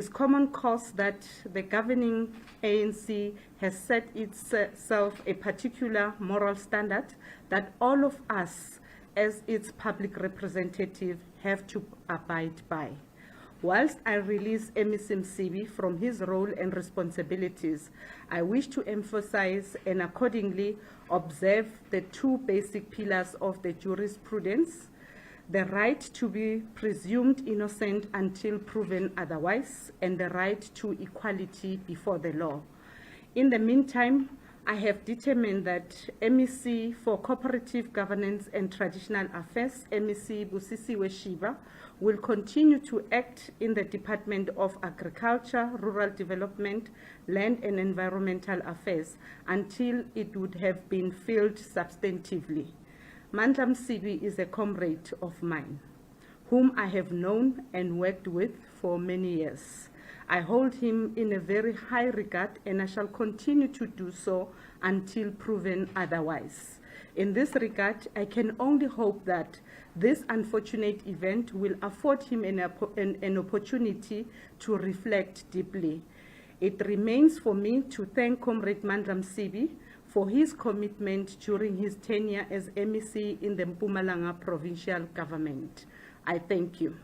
It's common cause that the governing ANC has set itself a particular moral standard that all of us as its public representative have to abide by. Whilst I release MEC Msibi from his role and responsibilities, I wish to emphasize and accordingly observe the two basic pillars of the jurisprudence: the right to be presumed innocent until proven otherwise, and the right to equality before the law. In the meantime, I have determined that MEC for Cooperative Governance and Traditional Affairs, MEC Busisiwe Shiva, will continue to act in the Department of Agriculture, Rural Development, Land and Environmental Affairs until it would have been filled substantively. Mandla Msibi is a comrade of mine, whom I have known and worked with for many years. I hold him in a very high regard, and I shall continue to do so until proven otherwise. In this regard, I can only hope that this unfortunate event will afford him an opportunity to reflect deeply. It remains for me to thank Comrade Mandla Msibi for his commitment during his tenure as MEC in the Mpumalanga provincial government. I thank you.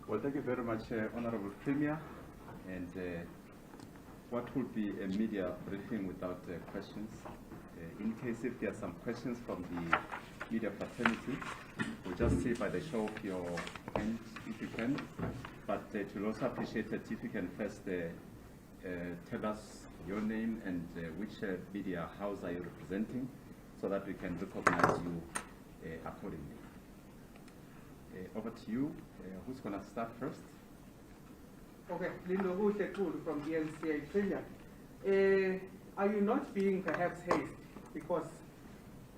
Well, thank you very much, Honorable Premier. And what would be a media briefing without questions? In case if there are some questions from the media fraternity, we'll just see by the show of your hand if you can. But it will also appreciate it if you can first tell us your name and which media house are you representing, so that we can recognize you accordingly. Over to you. Who's going to start first? Okay, Lindo Hutekulu from ENCA Kenya. Are you not being perhaps hasty? Because,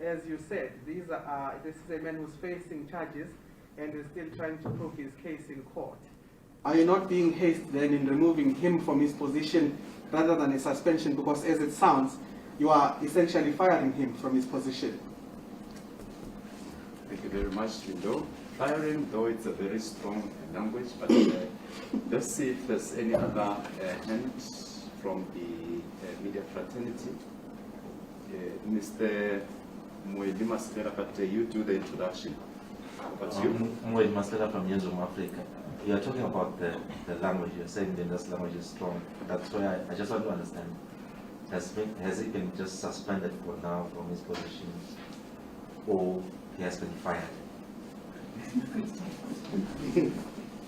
as you said, this is a man who's facing charges and is still trying to prove his case in court. Are you not being hasty then in removing him from his position rather than a suspension? Because as it sounds, you are essentially firing him from his position. Thank you very much, Lindo. Firing, though it's a very strong language, but let's see if there's any other hands from the media fraternity. Mr. Mwedi Maslela, but you do the introduction. What's you? Mwedi Maslela from Newsroom Africa. You're talking about the language. You're saying the English language is strong. That's why I just want to understand. Has he been just suspended for now from his position, or he has been fired?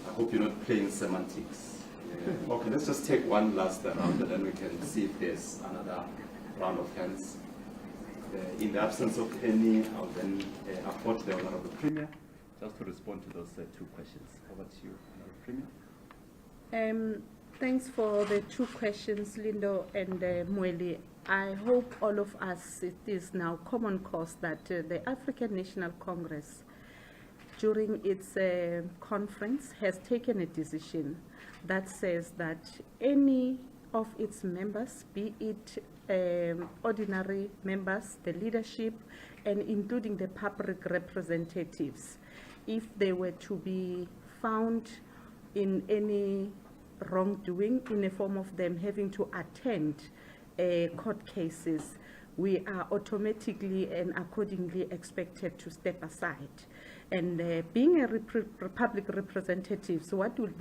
I hope you're not playing semantics. Okay, let's just take one last round, and then we can see if there's another round of hands. In the absence of any, I'll then afford the Honorable Premier just to respond to those two questions. Over to you, Honorable Premier. Thanks for the two questions, Lindo and Mweli. I hope all of us, it is now common cause that the African National Congress, during its conference, has taken a decision that says that any of its members, be it ordinary members, the leadership, and including the public representatives, if they were to be found in any wrongdoing in the form of them having to attend court cases, we are automatically and accordingly expected to step aside. And being a public representative, so what would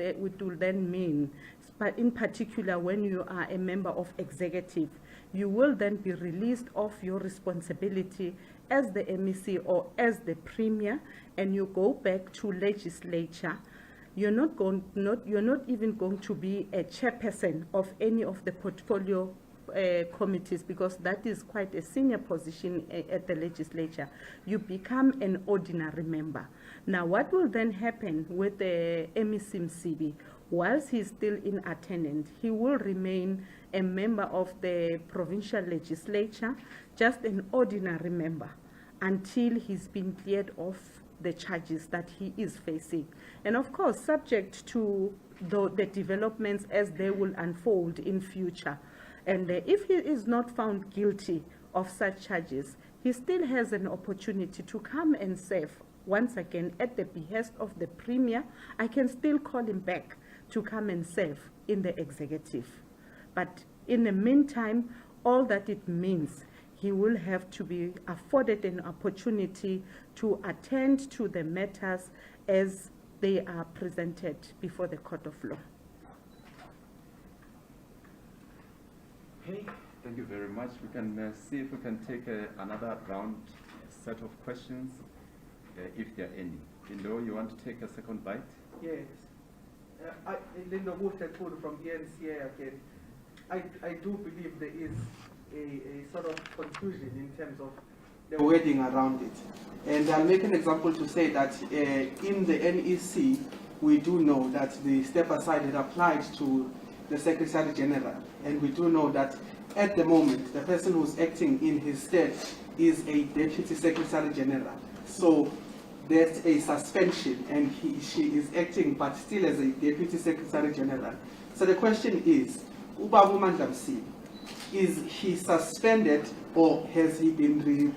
then mean, but in particular when you are a member of executive, you will then be released of your responsibility as the MEC or as the Premier, and you go back to legislature. You're not even going to be a chairperson of any of the portfolio committees, because that is quite a senior position at the legislature. You become an ordinary member. Now, what will then happen with the MEC Msibi? Whilst he's still in attendance, he will remain a member of the provincial legislature, just an ordinary member, until he's been cleared of the charges that he is facing. And of course, subject to the developments as they will unfold in future. And if he is not found guilty of such charges, he still has an opportunity to come and serve once again, at the behest of the Premier, I can still call him back to come and serve in the executive. But in the meantime, all that it means, he will have to be afforded an opportunity to attend to the matters as they are presented before the court of law. Okay, thank you very much. We can see if we can take another round set of questions, if there are any. Lindo, you want to take a second bite? Yes. Lindo Mtshweni-Tsipane from ENCA again. I do believe there is a sort of confusion in terms of the wording around it. And I'll make an example to say that in the NEC, we do know that the step aside had applied to the Secretary General. And we do know that at the moment, the person who's acting in his stead is a Deputy Secretary General. So there's a suspension and she is acting but still as a Deputy Secretary General. So the question is, Ubabu Mandamsi, is he suspended or has he been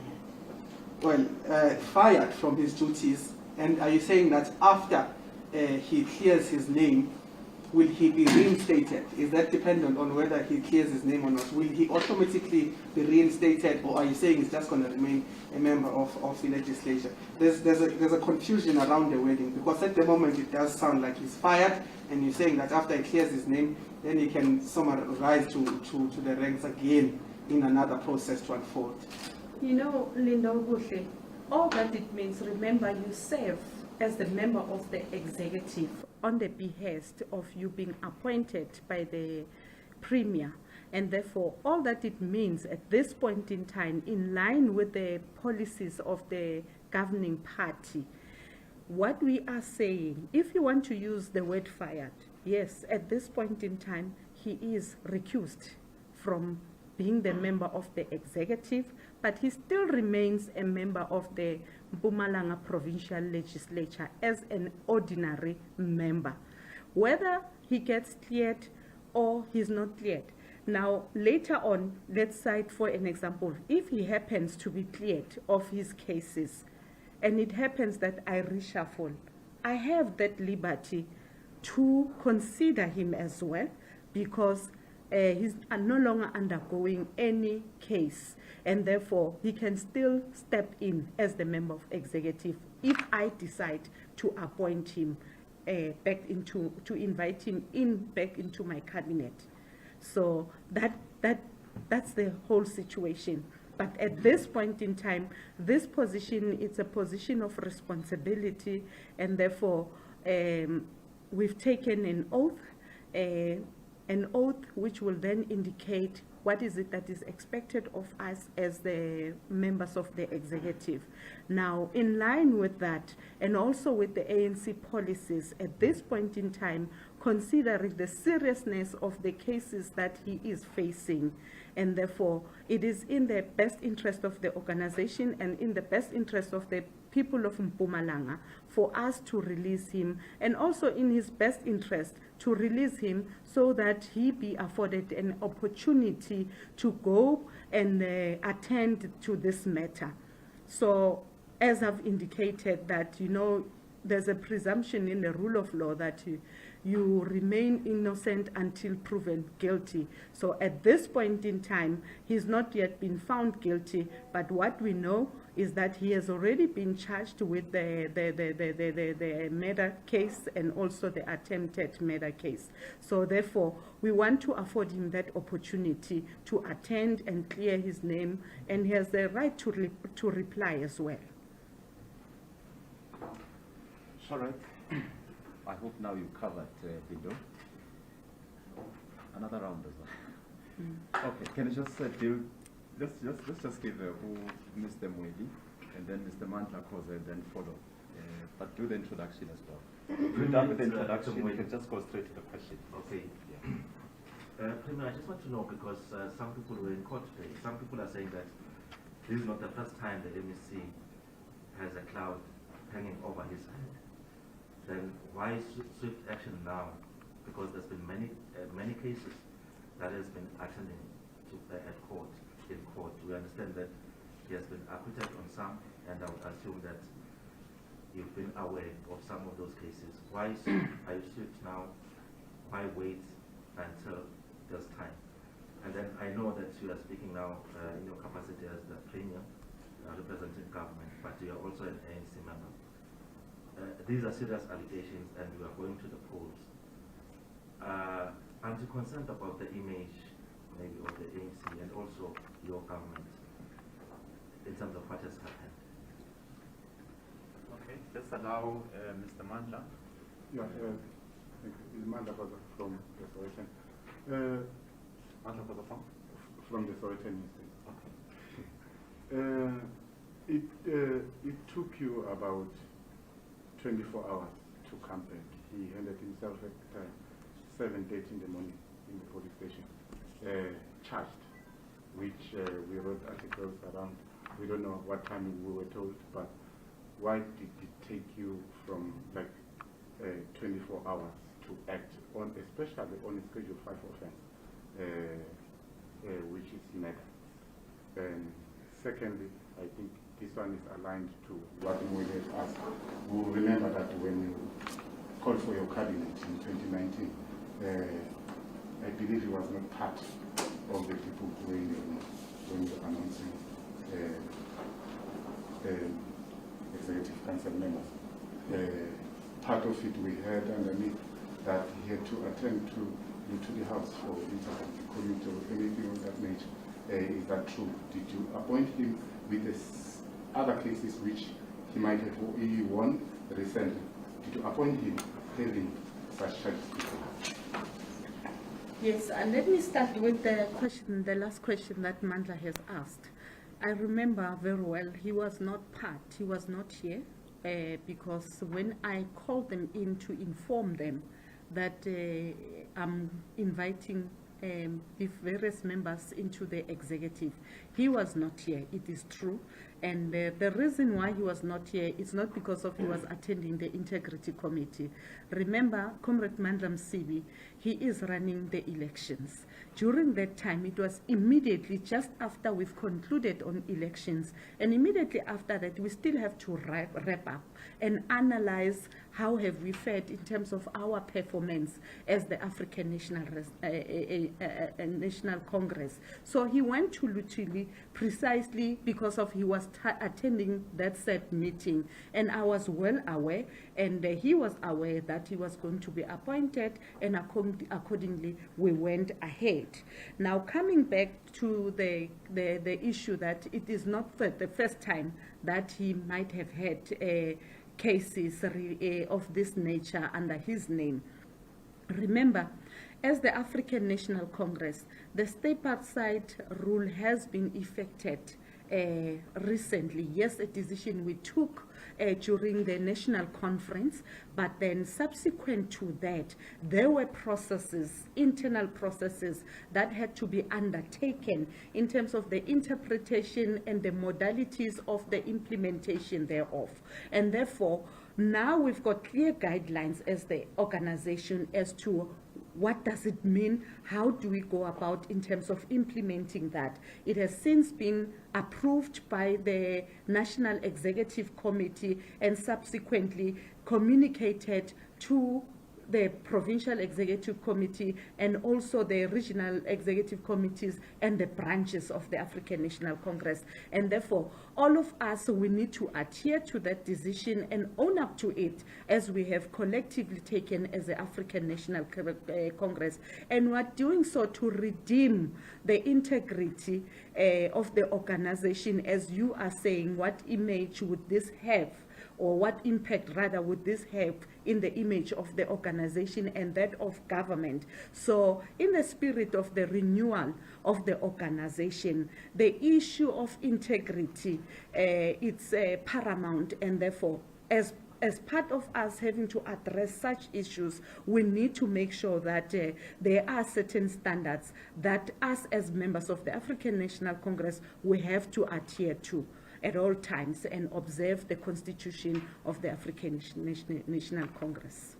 fired from his duties? And are you saying that after he clears his name, will he be reinstated? Is that dependent on whether he clears his name or not? Will he automatically be reinstated, or are you saying he's just going to remain a member of the legislature? There's a confusion around the wording, because at the moment it does sound like he's fired, and you're saying that after he clears his name, then he can somehow rise to the ranks again in another process to unfold. You know, Lindo Guhle, all that it means, remember, you serve as the member of the executive on the behest of you being appointed by the Premier. And therefore, all that it means at this point in time, in line with the policies of the governing party, what we are saying, if you want to use the word fired, yes, at this point in time, he is recused from being the member of the executive, but he still remains a member of the Mpumalanga Provincial Legislature as an ordinary member. Whether he gets cleared or he's not cleared. Now, later on, let's cite for an example, if he happens to be cleared of his cases, and it happens that I reshuffle, I have that liberty to consider him as well, because he's no longer undergoing any case, and therefore he can still step in as the member of executive if I decide to appoint him back into, to invite him in back into my cabinet. So that's the whole situation. But at this point in time, this position, it's a position of responsibility, and therefore we've taken an oath which will then indicate what is it that is expected of us as the members of the executive. Now, in line with that, and also with the ANC policies at this point in time, considering the seriousness of the cases that he is facing, and therefore it is in the best interest of the organization and in the best interest of the people of Mpumalanga for us to release him, and also in his best interest to release him so that he be afforded an opportunity to go and attend to this matter. So as I've indicated that, you know, there's a presumption in the rule of law that you remain innocent until proven guilty. So at this point in time, he's not yet been found guilty, but what we know is that he has already been charged with the murder case and also the attempted murder case. So therefore, we want to afford him that opportunity to attend and clear his name, and he has the right to reply as well. All right. I hope now you covered Lindo. Another round as well. Okay, can you just deal? Let's just give Mr. Mweli and then Mr. Mantla Koze, then follow. But do the introduction as well. If you're done with the introduction, we can just go straight to the question. Okay. Yeah. Premier, I just want to know, because some people were in court today. Some people are saying that this is not the first time the MEC has a cloud hanging over his head. Then why swift action now? Because there's been many cases that has been attending to in court. We understand that he has been acquitted on some, and I would assume that you've been aware of some of those cases. Why are you swift now? Why wait until there's time? And then I know that you are speaking now in your capacity as the Premier, representing government, but you are also an ANC member. These are serious allegations, and you are going to the polls. Aren't you concerned about the image, maybe, of the ANC and also your government in terms of what has happened? Okay, let's allow Mr. Mandla. Yeah, it's Mandla from the Sowetan. Mandla for the phone. From the Sowetan Institute. It took you about 24 hours to come back. He handed himself at 7:30 in the morning in the police station, charged, which we wrote articles around. We don't know what time we were told, but why did it take you from like 24 hours to act on, especially on a Schedule 5 offense, which is murder? And secondly, I think this one is aligned to what we have asked. We will remember that when you called for your cabinet in 2019, I believe he was not part of the people who were in the room when you were announcing executive council members. Part of it we heard underneath that he had to attend into the house for interview, community or anything of that nature. Is that true? Did you appoint him with other cases which he might have won recently? Did you appoint him having such charges? Yes, and let me start with the question, the last question that Mandla has asked. I remember very well, he was not here, because when I called them in to inform them that I'm inviting the various members into the executive, he was not here, it is true. And the reason why he was not here is not because of he was attending the integrity committee. Remember, Comrade Mandla Msibi, he is running the elections. During that time, it was immediately just after we've concluded on elections, and immediately after that, we still have to wrap up and analyze how have we fared in terms of our performance as the African National Congress. So he went to Lutuli precisely because of he was attending that said meeting, and I was well aware, and he was aware that he was going to be appointed, and accordingly we went ahead. Now, coming back to the issue that it is not the first time that he might have had cases of this nature under his name. Remember, as the African National Congress, the step outside rule has been effected recently. Yes, a decision we took during the national conference, but then subsequent to that, there were processes, internal processes that had to be undertaken in terms of the interpretation and the modalities of the implementation thereof. And therefore, now we've got clear guidelines as the organization as to what does it mean? How do we go about in terms of implementing that? It has since been approved by the National Executive Committee and subsequently communicated to the Provincial Executive Committee and also the regional executive committees and the branches of the African National Congress. And therefore, all of us, we need to adhere to that decision and own up to it as we have collectively taken as the African National Congress. And we're doing so to redeem the integrity of the organization. As you are saying, what image would this have? Or what impact, rather, would this have in the image of the organization and that of government? So, in the spirit of the renewal of the organization, the issue of integrity, it's paramount, and therefore, as part of us having to address such issues, we need to make sure that there are certain standards that us as members of the African National Congress, we have to adhere to at all times and observe the constitution of the African National Congress.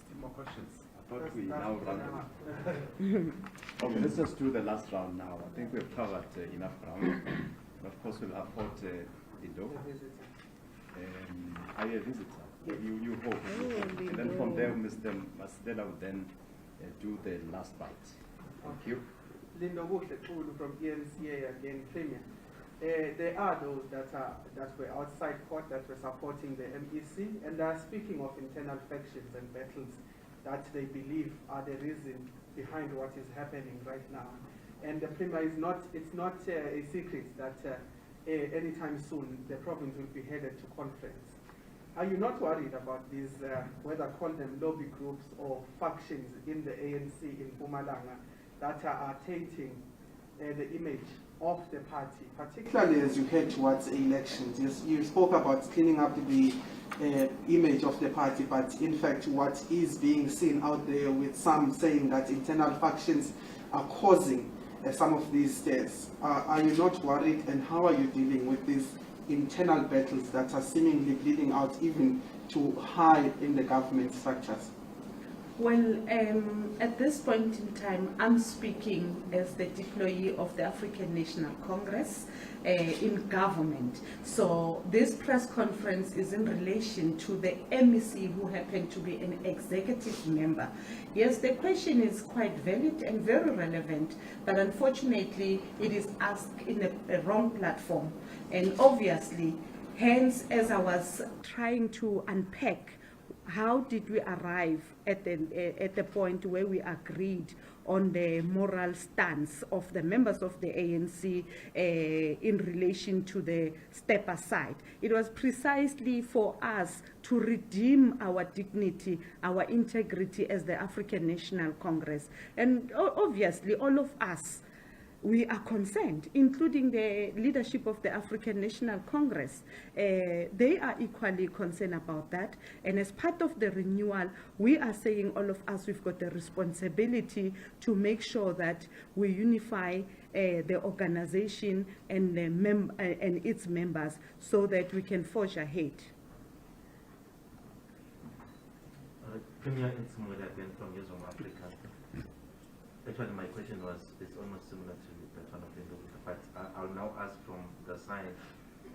Still more questions? I thought we now run. Okay, let's just do the last round now. I think we've covered enough ground. Of course, we'll afford Lindo. Are you a visitor? Yes. You hope. Oh, And then from Lindo. there, Mr. Masdela will then do the last bite. Thank you. Lindo Wuhle from ENCA again, Premier. There are those that were outside court that were supporting the MEC, and they are speaking of internal factions and battles that they believe are the reason behind what is happening right now. And the Premier is not, it's not a secret that anytime soon the province will be headed to conference. Are you not worried about these, whether call them lobby groups or factions in the ANC in Mpumalanga that are tainting the image of the party, particularly as you head towards elections? Yes, you spoke about cleaning up the image of the party, but in fact what is being seen out there with some saying that internal factions are causing some of these stares. Are you not worried, and how are you dealing with these internal battles that are seemingly bleeding out even to high in the government structures? Well, at this point in time, I'm speaking as the deployee of the African National Congress in government. So this press conference is in relation to the MEC who happened to be an executive member. Yes, the question is quite valid and very relevant, but unfortunately it is asked in a wrong platform. And obviously, hence, as I was trying to unpack how did we arrive at the point where we agreed on the moral stance of the members of the ANC in relation to the step aside? It was precisely for us to redeem our dignity, our integrity as the African National Congress. And obviously, all of us, we are concerned, including the leadership of the African National Congress. They are equally concerned about that. And as part of the renewal, we are saying, all of us, we've got the responsibility to make sure that we unify the organization and, and its members so that we can forge ahead. Premier Mtshweni-Tsipane again from Newsroom Africa. Actually, my question is almost similar to that one of Lindo, but I'll now ask from the side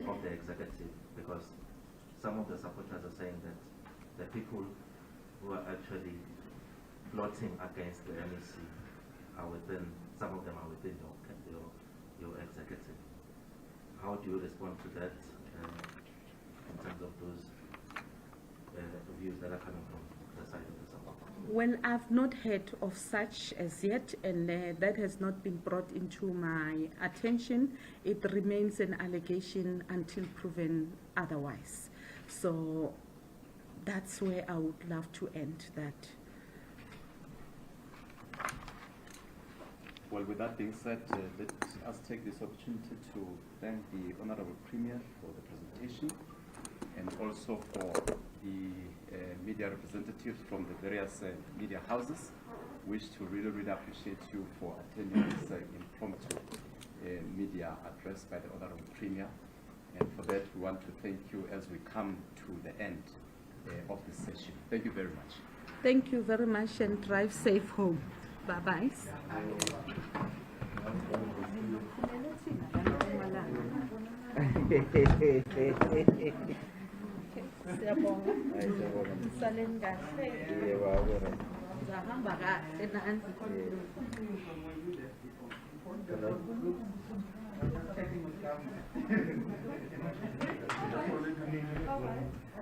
of the executive, because some of the supporters are saying that the people who are actually plotting against the MEC are within, some of them are within your executive. How do you respond to that in terms of those views that are coming from the side of the supporters? Well, I've not heard of such as yet, and that has not been brought into my attention. It remains an allegation until proven otherwise. So that's where I would love to end that. Well, with that being said, let us take this opportunity to thank the Honorable Premier for the presentation, and also for the media representatives from the various media houses. Wish to really appreciate you for attending this impromptu media address by the Honorable Premier. And for that, we want to thank you as we come to the end of this session. Thank you very much. Thank you very much, and drive safe home. Bye-bye. Siyabonga. Salen kahle. Zahamba kahle nani.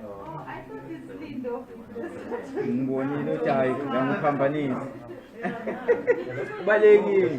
Oh, I thought it's Lindo. Ngibonile ujayi ngangiphambanisa. Balekile.